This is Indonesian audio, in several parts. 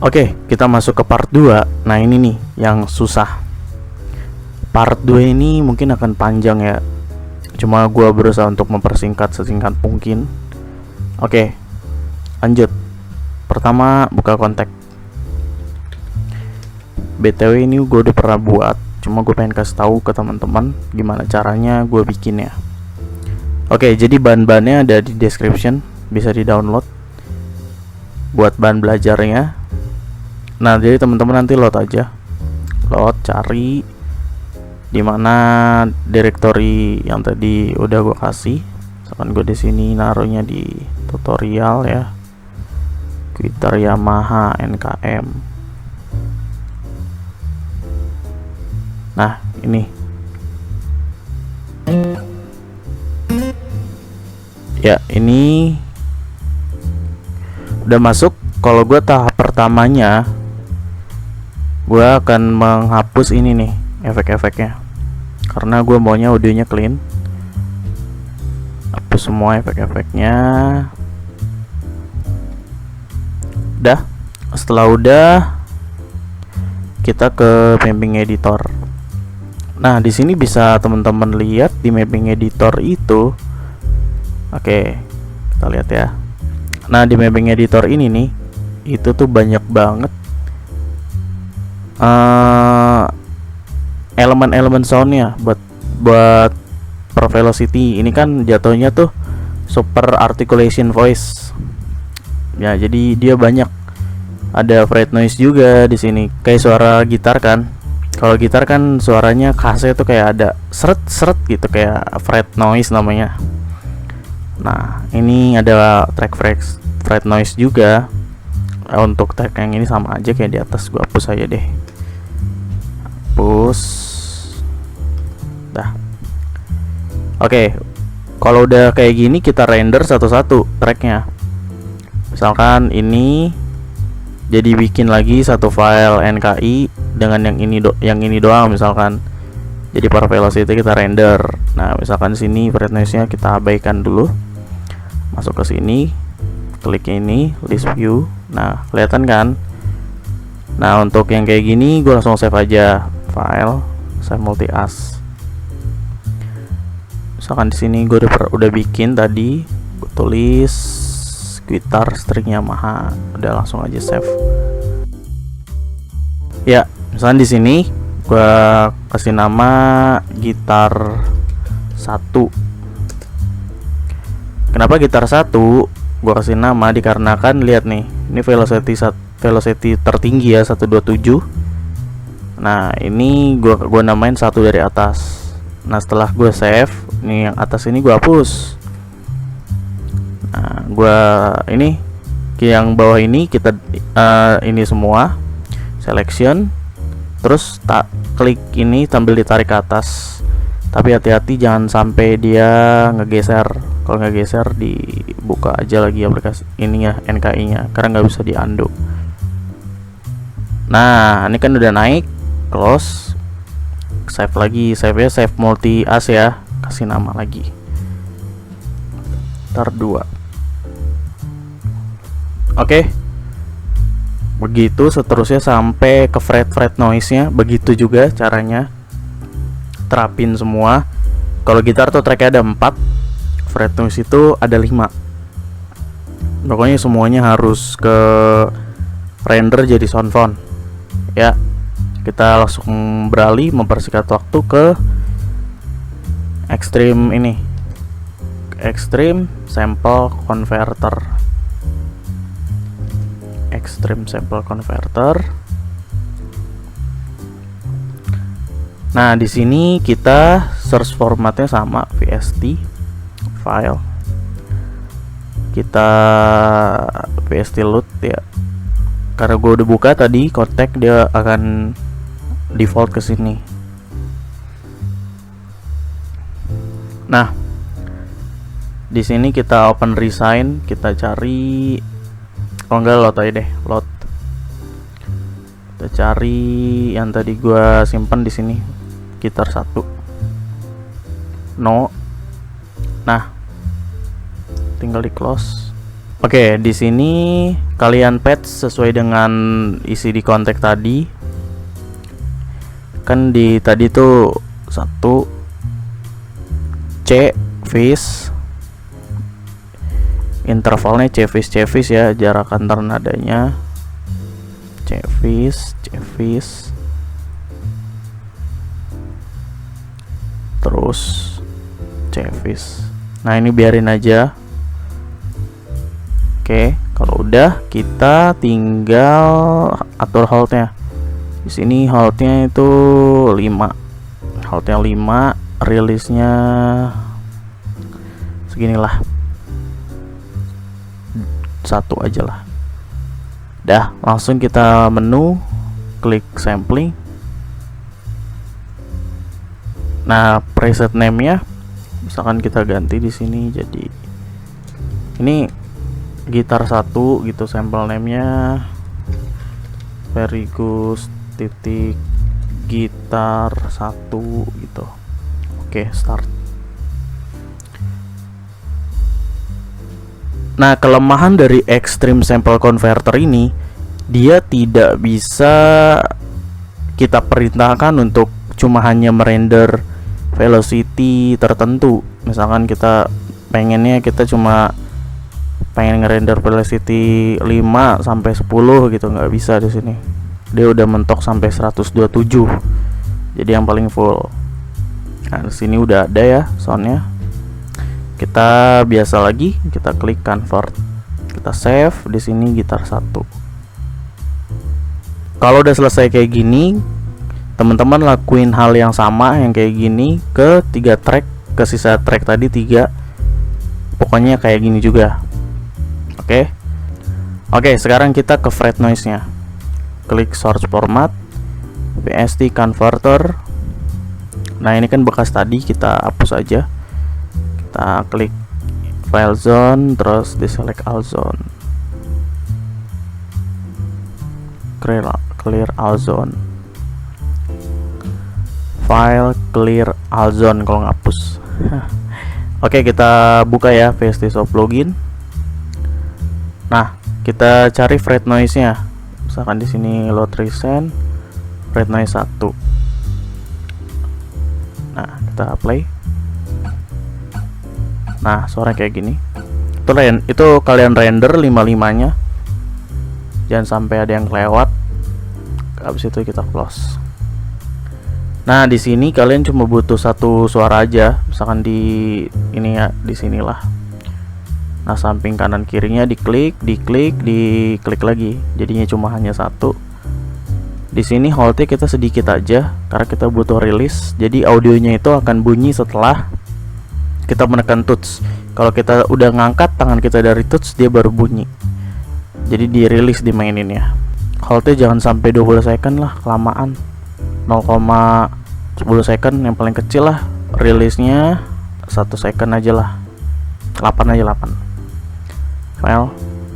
Oke, kita masuk ke part 2. Nah, ini nih yang susah. Part 2 ini mungkin akan panjang ya. Cuma gue berusaha untuk mempersingkat sesingkat mungkin. Oke, lanjut. Pertama, buka kontak. BTW ini gue udah pernah buat, cuma gue pengen kasih tahu ke teman-teman gimana caranya gue bikinnya. Oke, jadi bahan-bahannya ada di description, bisa di-download buat bahan belajarnya. Nah, jadi teman-teman nanti load aja. Load, cari di mana directory yang tadi udah gue kasih. Misalkan gue di sini naruhnya di tutorial ya. Twitter Yamaha NKM. Nah, ini. Ya, ini udah masuk. Kalau gue tahap pertamanya, gue akan menghapus ini nih efek-efeknya, karena gue maunya audionya clean. Hapus semua efek-efeknya. Udah. Setelah udah, kita ke mapping editor. Nah, di sini bisa teman-teman lihat di mapping editor itu. Oke, kita lihat ya. Nah, di mapping editor ini nih, itu tuh banyak banget elemen-elemen soundnya buat per velocity. Ini kan jatuhnya tuh super articulation voice ya, jadi dia banyak. Ada fret noise juga di sini, kayak suara gitar kan. Kalau gitar kan suaranya khasnya tuh kayak ada seret-seret gitu, kayak fret noise namanya. Nah, ini ada track fret noise juga. Untuk tag yang ini sama aja kayak di atas, gua hapus aja deh. Hapus. Dah. Oke. Kalau udah kayak gini, kita render satu-satu tracknya. Misalkan ini jadi bikin lagi satu file NKI dengan yang ini doang misalkan. Jadi per velocity kita render. Nah, misalkan sini fret noise-nya kita abaikan dulu. Masuk ke sini, klik ini list view. Nah, kelihatan kan? Nah, untuk yang kayak gini gue langsung save aja file, save multi as. Misalkan di sini gue udah bikin tadi, gue tulis gitar string Yamaha, udah langsung aja save. Ya, misalkan di sini gue kasih nama gitar 1. Kenapa gitar 1? Gue kasih nama dikarenakan lihat nih, ini velocity tertinggi ya, 127. Nah, ini gue namain 1 dari atas. Nah, setelah gue save, nih yang atas ini gue hapus. Nah, ini yang bawah ini kita ini semua selection, terus klik ini sambil ditarik ke atas. Tapi hati-hati jangan sampai dia ngegeser. Kalau ngegeser, dibuka aja lagi aplikasi ini ya, NKI-nya, karena nggak bisa di undo. Nah, ini kan udah naik, close, save lagi, save multi as ya, kasih nama lagi tar 2. Oke, begitu seterusnya sampai ke fret noise-nya. Begitu juga caranya, terapin semua. Kalau gitar tuh tracknya ada 4, fret noise itu ada 5. Pokoknya semuanya harus ke render jadi sound font ya. Kita langsung beralih, mempersingkat waktu ke extreme sample converter. Nah, di sini kita search formatnya sama, VST file. Kita VST load ya. Karena gue udah buka tadi kontak, dia akan default ke sini. Nah, di sini kita open resign, kita cari, kalau enggak load aja deh, load. Kita cari yang tadi gue simpan di sini, gitar 1. No. Nah, tinggal di close. Oke, di sini kalian patch sesuai dengan isi di kontak tadi. Kan di tadi tuh 1 C vis, intervalnya C vis ya, jarak antar nadanya C vis, terus C vis. Nah, ini biarin aja. Oke, kalau udah kita tinggal atur holdnya. Di sini holdnya itu 5. Holdnya 5, rilisnya seginilah. 1 aja lah. Dah, langsung kita menu, klik sampling. Nah, preset name-nya misalkan kita ganti di sini jadi ini gitar 1 gitu, sampel name-nya Verigus titik gitar 1 gitu. Oke, start. Nah, kelemahan dari Extreme Sample Converter ini, dia tidak bisa kita perintahkan untuk cuma hanya merender velocity tertentu. Misalkan kita pengennya kita cuma pengen ngerender velocity 5 sampai 10 gitu, nggak bisa di sini. Dia udah mentok sampai 127. Jadi yang paling full. Nah, di sini udah ada ya soundnya. Kita biasa lagi, kita klik convert. Kita save di sini gitar 1. Kalau udah selesai kayak gini, teman-teman lakuin hal yang sama yang kayak gini ke 3 track, ke sisa track tadi 3. Pokoknya kayak gini juga. Oke, sekarang kita ke fret noise-nya. Klik source format, VST converter. Nah, ini kan bekas tadi, kita hapus aja. Kita klik file zone, terus deselect all zone. Clear all zone. File clear all zone kalau ngapus. Oke, kita buka ya VST Shop login. Nah, kita cari fret noise-nya. Misalkan di sini load recent, fret noise 1. Nah, kita play. Nah, suara kayak gini. Itu kalian render 55-nya. Jangan sampai ada yang kelewat. Habis itu kita close. Nah, di sini kalian cuma butuh 1 suara aja. Misalkan di ini ya, di sinilah. Nah, samping kanan kirinya diklik lagi. Jadinya cuma hanya 1. Di sini holdnya kita sedikit aja karena kita butuh rilis. Jadi audionya itu akan bunyi setelah kita menekan touch. Kalau kita udah ngangkat tangan kita dari touch, dia baru bunyi. Jadi dirilis dimainin ya. Holdnya jangan sampai 20 second lah, kelamaan. 0,10 second yang paling kecil lah. Rilisnya 1 second aja lah. 8 aja, 8. File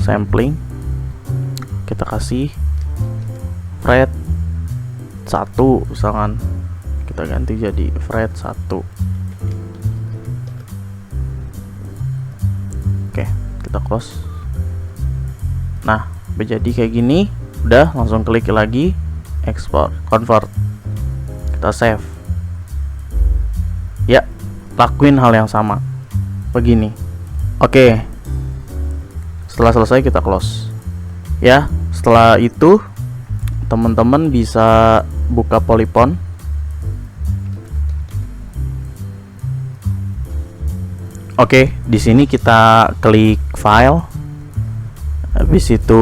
sampling, kita kasih fret 1 misalkan, kita ganti jadi fret 1. Oke, kita close. Nah, jadi kayak gini. Udah, langsung klik lagi export, convert, kita save ya. Lakuin hal yang sama begini. Oke, setelah selesai kita close ya. Setelah itu teman-teman bisa buka Polyphone. Oke, di sini kita klik file, habis itu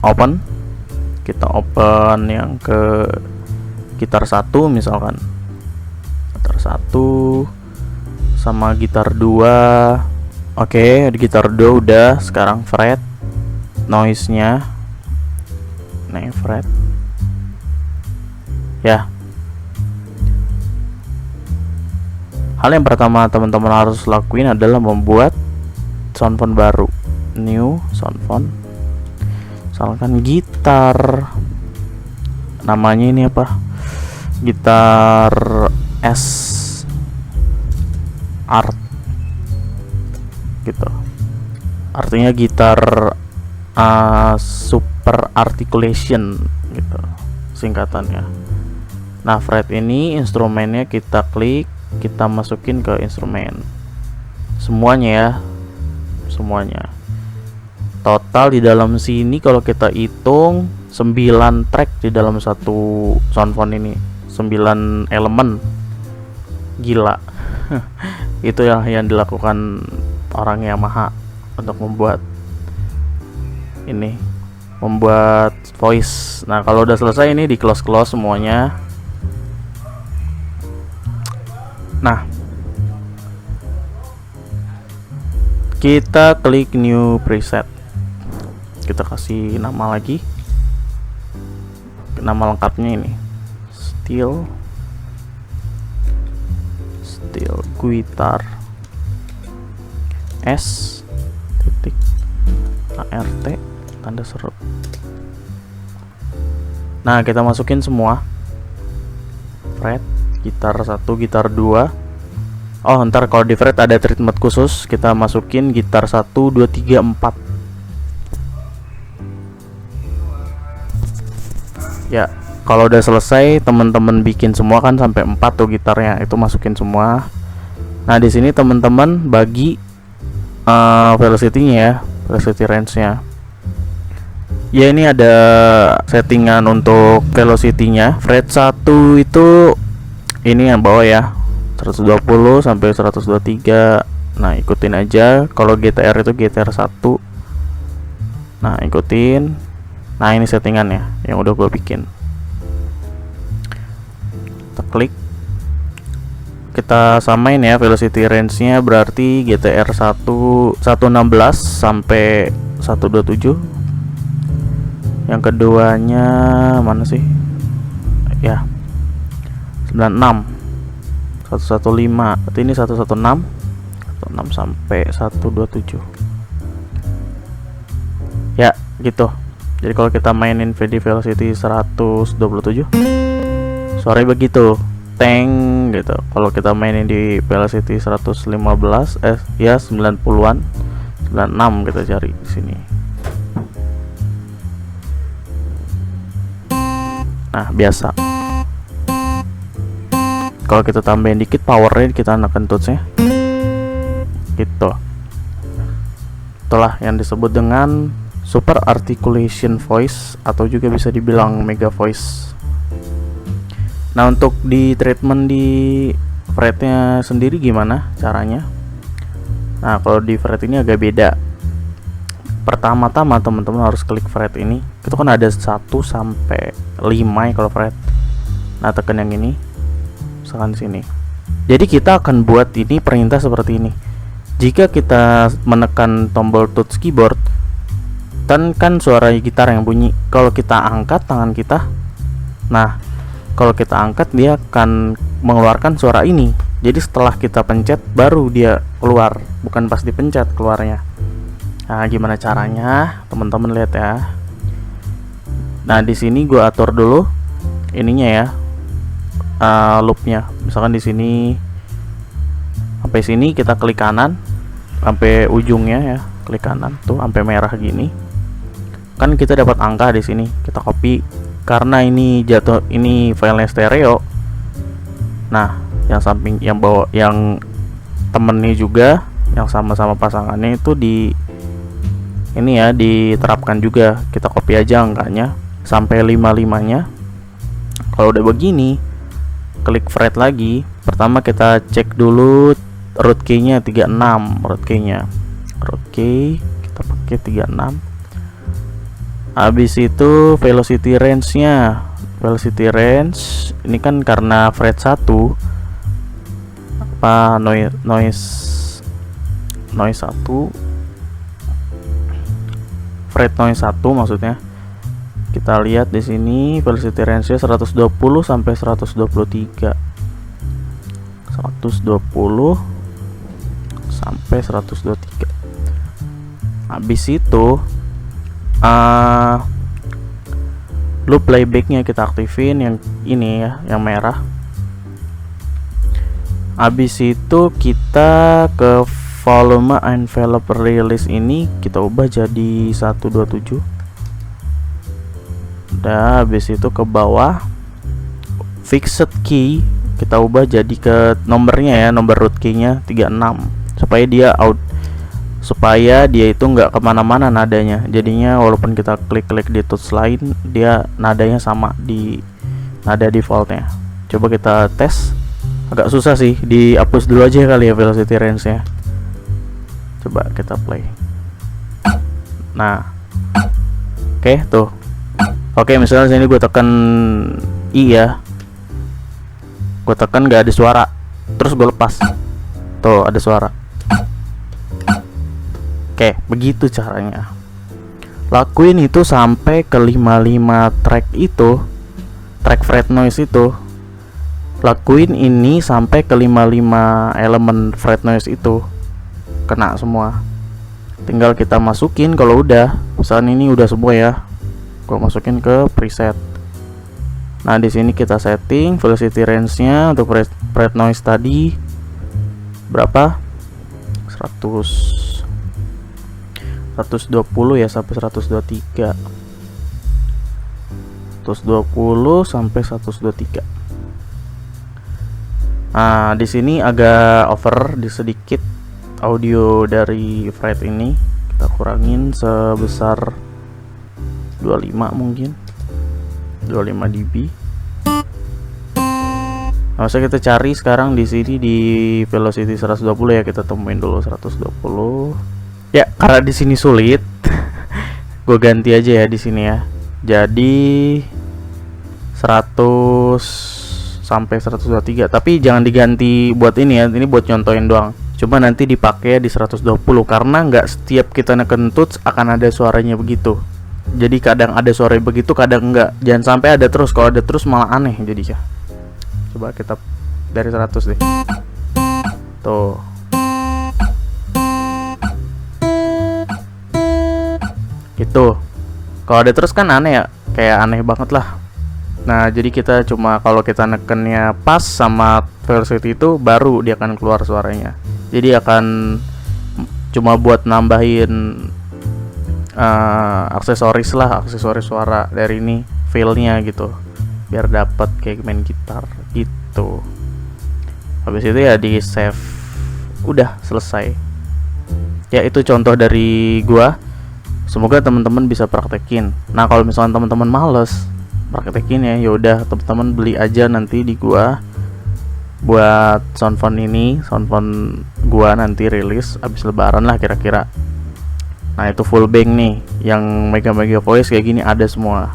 open. Kita open yang ke gitar 1 misalkan, gitar 1 sama gitar 2. Oke, di gitar 2 udah. Sekarang fret noise-nya, nah fret ya. Hal yang pertama teman-teman harus lakuin adalah membuat sound font baru, new sound font. Misalkan gitar, namanya ini apa, gitar S art gitu. artinya gitar super articulation gitu singkatannya. Nah, fret ini instrumennya kita klik, kita masukin ke instrumen semuanya ya, semuanya. Total di dalam sini kalau kita hitung 9 track di dalam satu soundphone ini, 9 elemen. Gila. Itu yang dilakukan orang Yamaha untuk membuat ini, membuat voice. Nah, kalau udah selesai ini di close semuanya. Nah, kita klik new preset, kita kasih nama lagi, nama lengkapnya ini steel guitar S titik ART tanda seru. Nah, kita masukin semua fret, gitar 1, gitar 2. Oh, ntar kalau di fret ada treatment khusus, kita masukin gitar 1, 2, 3, 4. Ya, kalau udah selesai teman-teman bikin semua kan sampai 4 tuh gitarnya, itu masukin semua. Nah, di sini teman-teman bagi velocity-nya ya, velocity range-nya. Ya, ini ada settingan untuk velocity-nya. Fret 1 itu ini yang bawah ya, 120 sampai 123. Nah, ikutin aja. Kalau GTR itu GTR 1. Nah, ikutin. Nah, ini settingannya yang udah gue bikin. Kita klik, kita samain ya velocity range-nya, berarti GTR 1 116 sampai 127. Yang keduanya mana sih? Ya, 96 115. Berarti ini 116 sampai 127. Ya, gitu. Jadi kalau kita mainin VD velocity 127, suaranya begitu, teng gitu. Kalau kita mainin di velocity 115, ya 90-an, 96 kita cari di sini. Nah, biasa. Kalau kita tambahin dikit powernya, kita nekan touch-nya gitu. Itulah yang disebut dengan super articulation voice, atau juga bisa dibilang mega voice. Nah, untuk di treatment di fretnya sendiri gimana caranya? Nah, kalau di fret ini agak beda. Pertama-tama teman-teman harus klik fret ini. Itu kan ada 1 sampai 5 ya kalau fret. Nah, tekan yang ini, misalkan di sini. Jadi kita akan buat ini perintah seperti ini. Jika kita menekan tombol touch keyboard, kan suara gitar yang bunyi. Kalau kita angkat tangan kita, nah, kalau kita angkat dia akan mengeluarkan suara ini. Jadi setelah kita pencet baru dia keluar, bukan pas dipencet keluarnya. Nah, gimana caranya? Teman-teman lihat ya. Nah, di sini gua atur dulu ininya ya, loopnya. Misalkan di sini sampai sini kita klik kanan sampai ujungnya ya, klik kanan tuh sampai merah gini. Kan kita dapat angka di sini, kita copy karena ini jatuh, ini filenya stereo. Nah, yang samping, yang bawah, yang temennya juga, yang sama-sama pasangannya itu di ini ya, diterapkan juga. Kita copy aja angkanya sampai 55-nya. Kalau udah begini, klik fret lagi. Pertama kita cek dulu root key-nya 36, root key-nya. Root key kita pakai 36. Habis itu velocity range-nya. Velocity range ini kan karena fret 1 apa noise 1, fret noise 1 maksudnya. Kita lihat di sini velocity range-nya 120 sampai 123. 120 sampai 123. Habis itu loop playback-nya kita aktifin yang ini ya, yang merah. Habis itu kita ke volume envelope release ini kita ubah jadi 127. Udah, habis itu ke bawah fixed key kita ubah jadi ke nomornya ya, nomor root key-nya 36 supaya dia itu nggak kemana-mana nadanya. Jadinya walaupun kita klik-klik di tools lain, dia nadanya sama di nada defaultnya. Coba kita tes. Agak susah sih, dihapus dulu aja kali ya velocity range nya. Coba kita play. Nah, oke, tuh. Oke, misalnya sini gue tekan I ya, gue tekan nggak ada suara, terus gue lepas, tuh ada suara. Oke, begitu caranya. Lakuin itu sampai ke 55 track itu, track fret noise itu. Lakuin ini sampai ke 55 elemen fret noise itu kena semua. Tinggal kita masukin kalau udah. Misalnya ini udah semua ya, gua masukin ke preset. Nah, di sini kita setting velocity range-nya untuk fret noise tadi berapa? 120 ya sampai 123. 120 sampai 123. Nah, di sini agak over di sedikit audio dari fret ini. Kita kurangin sebesar 25 mungkin. 25 dB. Nah, kita cari sekarang di sini di velocity 120 ya, kita temuin dulu 120. Ya, karena di sini sulit, gue ganti aja ya di sini ya. Jadi 100 sampai 123. Tapi jangan diganti buat ini ya. Ini buat contohin doang. Cuma nanti dipakai di 120 karena nggak setiap kita neken touch akan ada suaranya begitu. Jadi kadang ada suara begitu, kadang enggak. Jangan sampai ada terus. Kalau ada terus malah aneh jadinya. Coba kita dari 100 deh. Tuh. Gitu. Kalau ada terus kan aneh ya, kayak aneh banget lah. Nah, jadi kita cuma kalau kita nekennya pas sama velocity itu baru dia akan keluar suaranya. Jadi akan cuma buat nambahin aksesoris suara dari ini, feel-nya gitu, biar dapat kayak main gitar gitu. Habis itu ya di save. Udah selesai. Ya, itu contoh dari gua. Semoga teman-teman bisa praktekin. Nah, kalau misalnya teman-teman males praktekin ya, yaudah teman-teman beli aja nanti di gua buat soundphone ini. Soundphone gua nanti rilis abis lebaran lah kira-kira. Nah, itu full bank nih, yang mega voice kayak gini ada semua.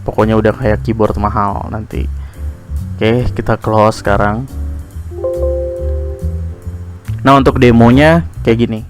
Pokoknya udah kayak keyboard mahal nanti. Oke, kita close sekarang. Nah, untuk demonya kayak gini.